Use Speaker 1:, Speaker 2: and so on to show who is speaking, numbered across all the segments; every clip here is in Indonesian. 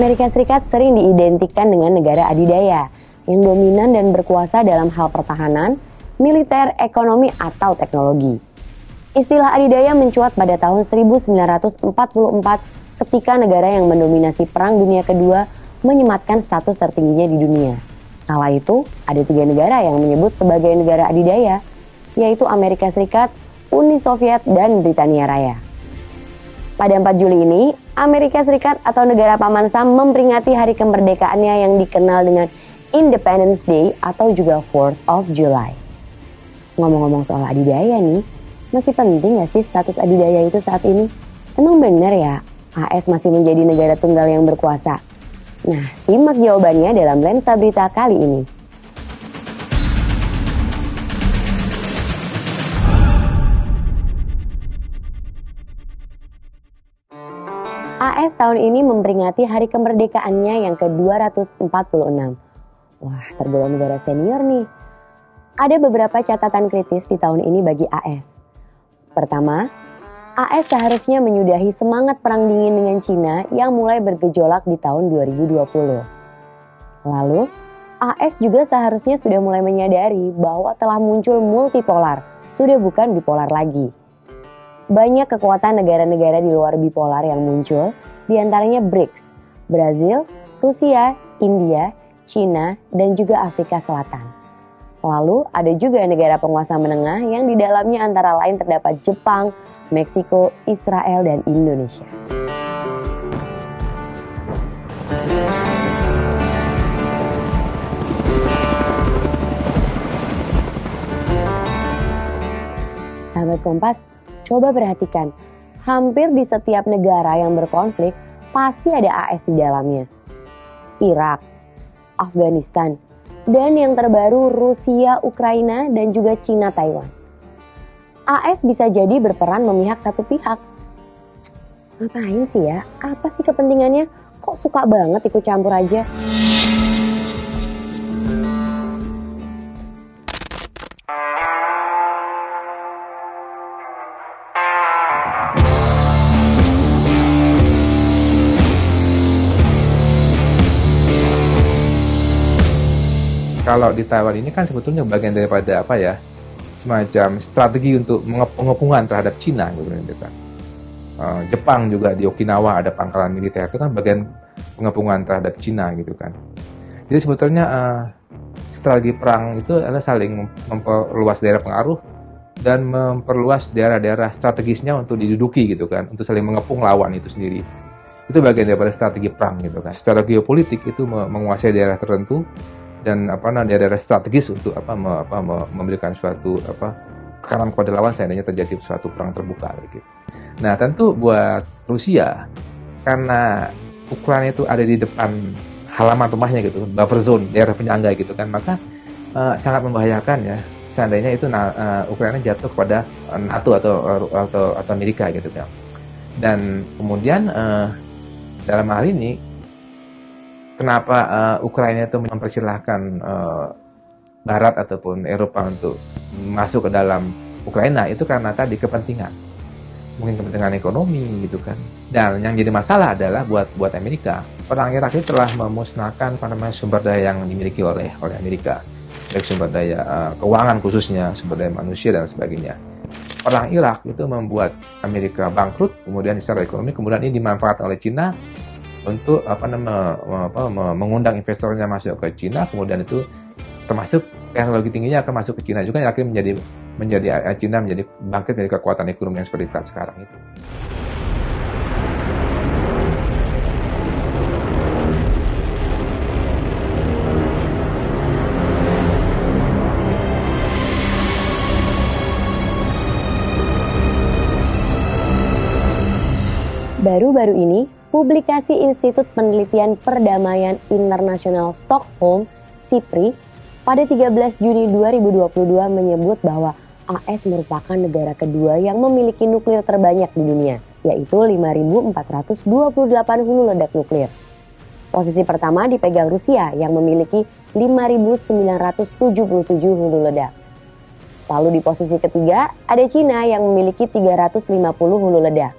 Speaker 1: Amerika Serikat sering diidentikan dengan negara adidaya yang dominan dan berkuasa dalam hal pertahanan, militer, ekonomi, atau teknologi. Istilah adidaya mencuat pada tahun 1944 ketika negara yang mendominasi Perang Dunia Kedua menyematkan status tertingginya di dunia. Kala itu, ada 3 negara yang menyebut sebagai negara adidaya, yaitu Amerika Serikat, Uni Soviet, dan Britania Raya. Pada 4 Juli ini, Amerika Serikat atau negara Paman Sam memperingati hari kemerdekaannya yang dikenal dengan Independence Day atau juga 4th of July. Ngomong-ngomong soal adidaya nih, masih penting gak sih status adidaya itu saat ini? Emang bener ya, AS masih menjadi negara tunggal yang berkuasa? Nah, simak jawabannya dalam Lensa Berita kali ini. AS tahun ini memperingati hari kemerdekaannya yang ke-246. Wah, tergolong negara senior nih. Ada beberapa catatan kritis di tahun ini bagi AS. Pertama, AS seharusnya menyudahi semangat perang dingin dengan Cina yang mulai bergejolak di tahun 2020. Lalu, AS juga seharusnya sudah mulai menyadari bahwa telah muncul multipolar, sudah bukan bipolar lagi. Banyak kekuatan negara-negara di luar bipolar yang muncul, diantaranya BRICS, Brazil, Rusia, India, Cina, dan juga Afrika Selatan. Lalu ada juga negara penguasa menengah yang di dalamnya antara lain terdapat Jepang, Meksiko, Israel, dan Indonesia. Sahabat Kompas, coba perhatikan, hampir di setiap negara yang berkonflik pasti ada AS di dalamnya. Irak, Afghanistan, dan yang terbaru Rusia, Ukraina, dan juga Cina, Taiwan. AS bisa jadi berperan memihak satu pihak. Ngapain sih ya? Apa sih kepentingannya? Kok suka banget ikut campur aja?
Speaker 2: Kalau di Taiwan ini kan sebetulnya bagian daripada apa ya, semacam strategi untuk pengepungan terhadap Cina gitu kan. Jepang juga di Okinawa ada pangkalan militer, itu kan bagian pengepungan terhadap Cina gitu kan. Jadi sebetulnya strategi perang itu adalah saling memperluas daerah pengaruh dan memperluas daerah-daerah strategisnya untuk diduduki gitu kan, untuk saling mengepung lawan itu sendiri. Itu bagian daripada strategi perang gitu kan. Secara geopolitik itu menguasai daerah tertentu dan daerah strategis untuk memberikan suatu tekanan kepada lawan seandainya terjadi suatu perang terbuka gitu. Nah, tentu buat Rusia karena Ukraina itu ada di depan halaman rumahnya gitu, buffer zone, daerah penyangga gitu kan, maka sangat membahayakan ya seandainya itu Ukraina jatuh kepada NATO atau Amerika gitu kan. Dan kemudian dalam hal ini kenapa Ukraina itu mempersilahkan Barat ataupun Eropa untuk masuk ke dalam Ukraina itu karena tadi kepentingan, mungkin kepentingan ekonomi gitu kan. Dan yang jadi masalah adalah buat Amerika, perang Irak itu telah memusnahkan sumber daya yang dimiliki oleh Amerika, baik sumber daya keuangan khususnya, sumber daya manusia dan sebagainya. Perang Irak itu membuat Amerika bangkrut, kemudian secara ekonomi, kemudian ini dimanfaatkan oleh Cina untuk mengundang investornya masuk ke Cina, kemudian itu termasuk teknologi tingginya akan masuk ke Cina juga, yang akhirnya menjadi Cina menjadi bangkit dari kekuatan ekonomi yang seperti sekarang itu.
Speaker 1: Baru-baru ini, publikasi Institut Penelitian Perdamaian Internasional Stockholm, SIPRI, pada 13 Juni 2022 menyebut bahwa AS merupakan negara kedua yang memiliki nuklir terbanyak di dunia, yaitu 5.428 hulu ledak nuklir. Posisi pertama dipegang Rusia yang memiliki 5.977 hulu ledak. Lalu di posisi ketiga ada Cina yang memiliki 350 hulu ledak.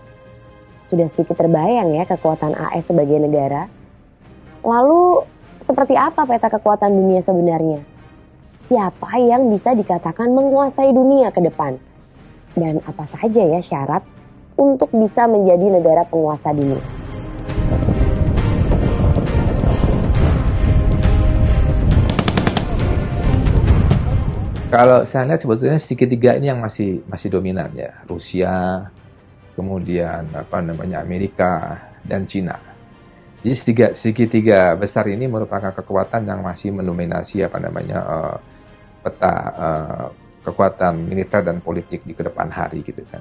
Speaker 1: Sudah sedikit terbayang ya kekuatan AS sebagai negara. Lalu, seperti apa peta kekuatan dunia sebenarnya? Siapa yang bisa dikatakan menguasai dunia ke depan? Dan apa saja ya syarat untuk bisa menjadi negara penguasa dunia?
Speaker 2: Kalau saya lihat sebetulnya segitiga ini yang masih dominan ya, Rusia, kemudian Amerika dan Cina. Jadi segitiga besar ini merupakan kekuatan yang masih mendominasi peta kekuatan militer dan politik di kedepan hari gitu kan.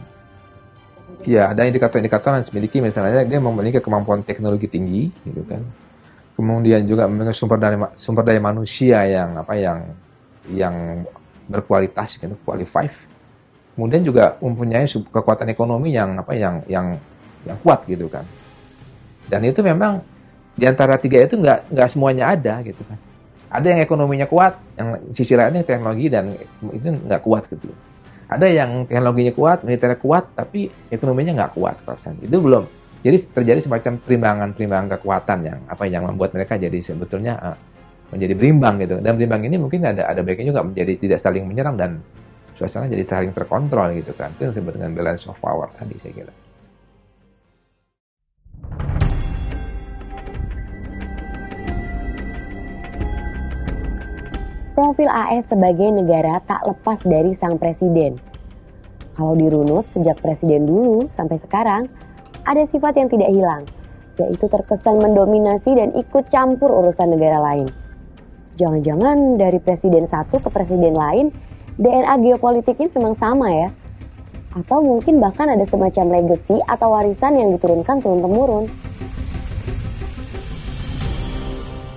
Speaker 2: Ya, ada indikator-indikator yang dimiliki, misalnya dia memiliki kemampuan teknologi tinggi gitu kan. Kemudian juga memiliki sumber daya manusia yang berkualitas gitu, qualified. Kemudian juga mempunyai kekuatan ekonomi yang kuat gitu kan. Dan itu memang di antara tiga itu nggak semuanya ada gitu kan. Ada yang ekonominya kuat, yang sisi lainnya teknologi dan itu nggak kuat gitu. Ada yang teknologinya kuat, militernya kuat, tapi ekonominya nggak kuat. Itu belum. Jadi terjadi semacam perimbangan kekuatan yang membuat mereka jadi sebetulnya menjadi berimbang gitu. Dan berimbang ini mungkin ada baiknya juga menjadi tidak saling menyerang dan suasana jadi saling terkontrol gitu kan. Itu yang disebut dengan balance of power tadi saya kira.
Speaker 1: Profil AS sebagai negara tak lepas dari sang presiden. Kalau dirunut sejak presiden dulu sampai sekarang, ada sifat yang tidak hilang, yaitu terkesan mendominasi dan ikut campur urusan negara lain. Jangan-jangan dari presiden satu ke presiden lain, DNA geopolitiknya memang sama ya? Atau mungkin bahkan ada semacam legacy atau warisan yang diturunkan turun-temurun.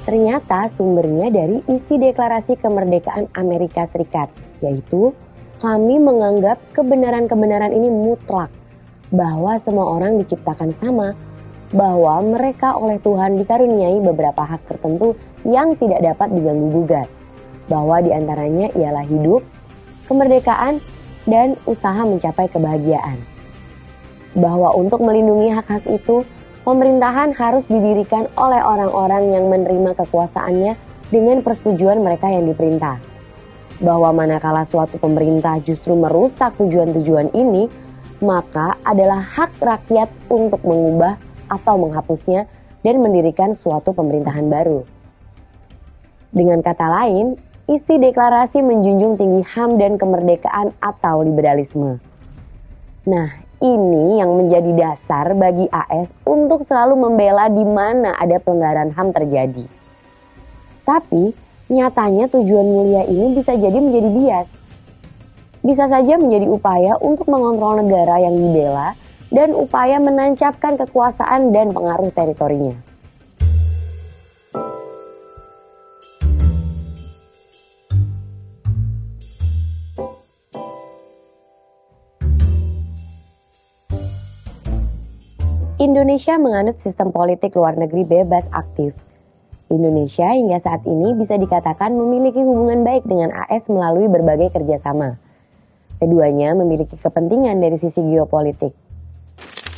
Speaker 1: Ternyata sumbernya dari isi Deklarasi Kemerdekaan Amerika Serikat, yaitu kami menganggap kebenaran-kebenaran ini mutlak, bahwa semua orang diciptakan sama, bahwa mereka oleh Tuhan dikaruniai beberapa hak tertentu yang tidak dapat diganggu-gugat, bahwa diantaranya ialah hidup, kemerdekaan, dan usaha mencapai kebahagiaan. Bahwa untuk melindungi hak-hak itu, pemerintahan harus didirikan oleh orang-orang yang menerima kekuasaannya dengan persetujuan mereka yang diperintah. Bahwa manakala suatu pemerintah justru merusak tujuan-tujuan ini, maka adalah hak rakyat untuk mengubah atau menghapusnya dan mendirikan suatu pemerintahan baru. Dengan kata lain, isi deklarasi menjunjung tinggi HAM dan kemerdekaan atau liberalisme. Nah, ini yang menjadi dasar bagi AS untuk selalu membela di mana ada pelanggaran HAM terjadi. Tapi, nyatanya tujuan mulia ini bisa jadi menjadi bias. Bisa saja menjadi upaya untuk mengontrol negara yang dibela dan upaya menancapkan kekuasaan dan pengaruh teritorinya. Indonesia menganut sistem politik luar negeri bebas aktif. Indonesia hingga saat ini bisa dikatakan memiliki hubungan baik dengan AS melalui berbagai kerjasama. Keduanya memiliki kepentingan dari sisi geopolitik.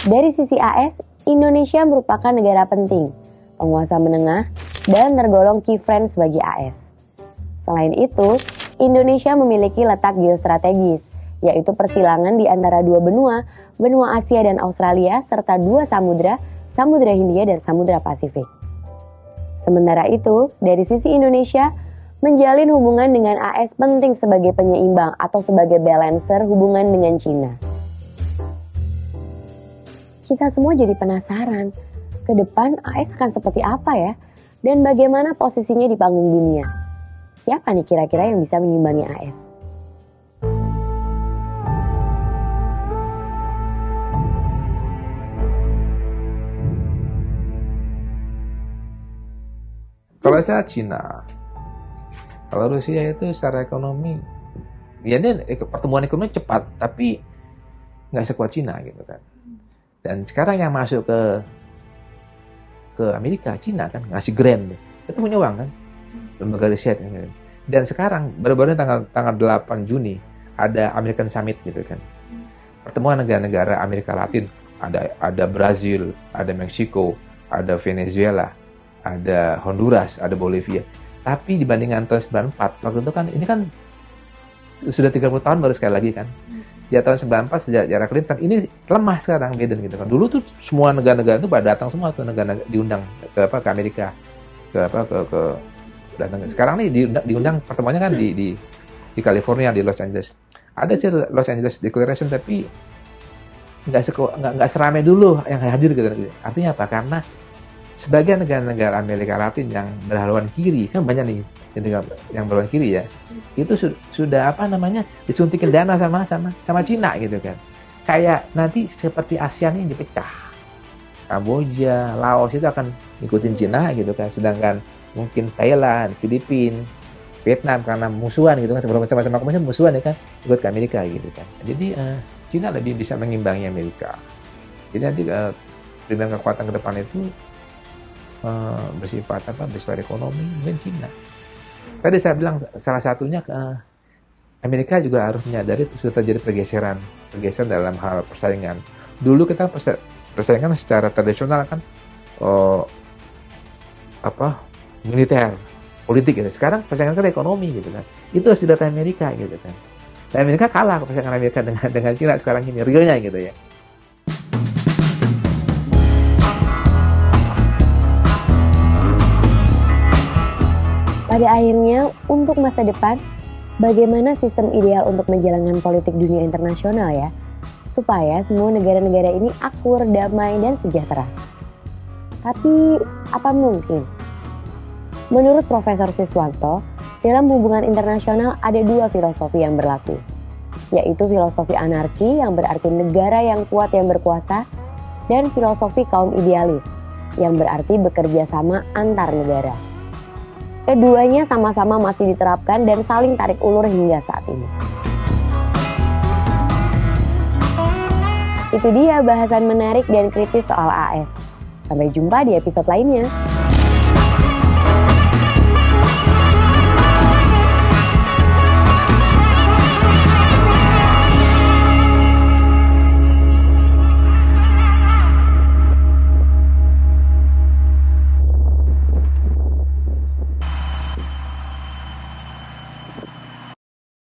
Speaker 1: Dari sisi AS, Indonesia merupakan negara penting, penguasa menengah, dan tergolong key friends bagi AS. Selain itu, Indonesia memiliki letak geostrategis, yaitu persilangan di antara dua benua Asia dan Australia, serta dua samudra, Samudra Hindia dan Samudra Pasifik. Sementara itu, dari sisi Indonesia, menjalin hubungan dengan AS penting sebagai penyeimbang atau sebagai balancer hubungan dengan Cina. Kita semua jadi penasaran, ke depan AS akan seperti apa ya? Dan bagaimana posisinya di panggung dunia? Siapa nih kira-kira yang bisa menyimbangi AS?
Speaker 2: Kalau saya Cina, kalau Rusia itu secara ekonomi, ya dia pertumbuhan ekonomi cepat, tapi nggak sekuat Cina gitu kan. Dan sekarang yang masuk ke Amerika, Cina kan ngasih grant, itu punya uang kan, lembaga riset. Dan sekarang baru-baru tanggal 8 Juni ada American Summit gitu kan, pertemuan negara-negara Amerika Latin, ada Brazil, ada Meksiko, ada Venezuela, ada Honduras, ada Bolivia. Tapi dibandingkan tahun 94, waktu itu kan ini kan sudah 30 tahun baru sekali lagi kan. Sejak tahun 94 sejak era Clinton ini lemah sekarang Biden gitu kan. Dulu tuh semua negara-negara itu pada datang semua tuh negara diundang ke Amerika ke datang. Sekarang nih diundang pertemuannya kan di California, di Los Angeles. Ada sih Los Angeles Declaration tapi nggak seramai dulu yang hadir gitu. Artinya apa? Karena sebagian negara-negara Amerika Latin yang berhaluan kiri kan banyak nih yang berhaluan kiri ya, itu sudah apa namanya disuntikin dana sama Cina gitu kan. Kayak nanti seperti ASEAN ini dipecah, Kamboja, Laos itu akan ngikutin Cina gitu kan, sedangkan mungkin Thailand, Filipina, Vietnam karena musuhan gitu kan, sama-sama musuhan ya kan, ikut ke Amerika gitu kan. Jadi Cina lebih bisa mengimbangi Amerika. Jadi nanti dengan kekuatan ke depan itu bersifat ekonomi mungkin Cina. Tadi saya bilang salah satunya Amerika juga harus menyadari itu sudah terjadi pergeseran dalam hal persaingan. Dulu kita persaingan secara tradisional kan militer, politik gitu. Sekarang persaingan kan ekonomi gitu kan. Itu harus didata Amerika gitu kan. Dan Amerika kalah persaingan Amerika dengan Cina sekarang ini realnya gitu ya.
Speaker 1: Pada akhirnya, untuk masa depan, bagaimana sistem ideal untuk menjalankan politik dunia internasional ya? Supaya semua negara-negara ini akur, damai, dan sejahtera. Tapi, apa mungkin? Menurut Profesor Siswanto, dalam hubungan internasional ada dua filosofi yang berlaku, yaitu filosofi anarki yang berarti negara yang kuat yang berkuasa, dan filosofi kaum idealis yang berarti bekerja sama antar negara. Keduanya sama-sama masih diterapkan dan saling tarik ulur hingga saat ini. Itu dia bahasan menarik dan kritis soal AS. Sampai jumpa di episode lainnya.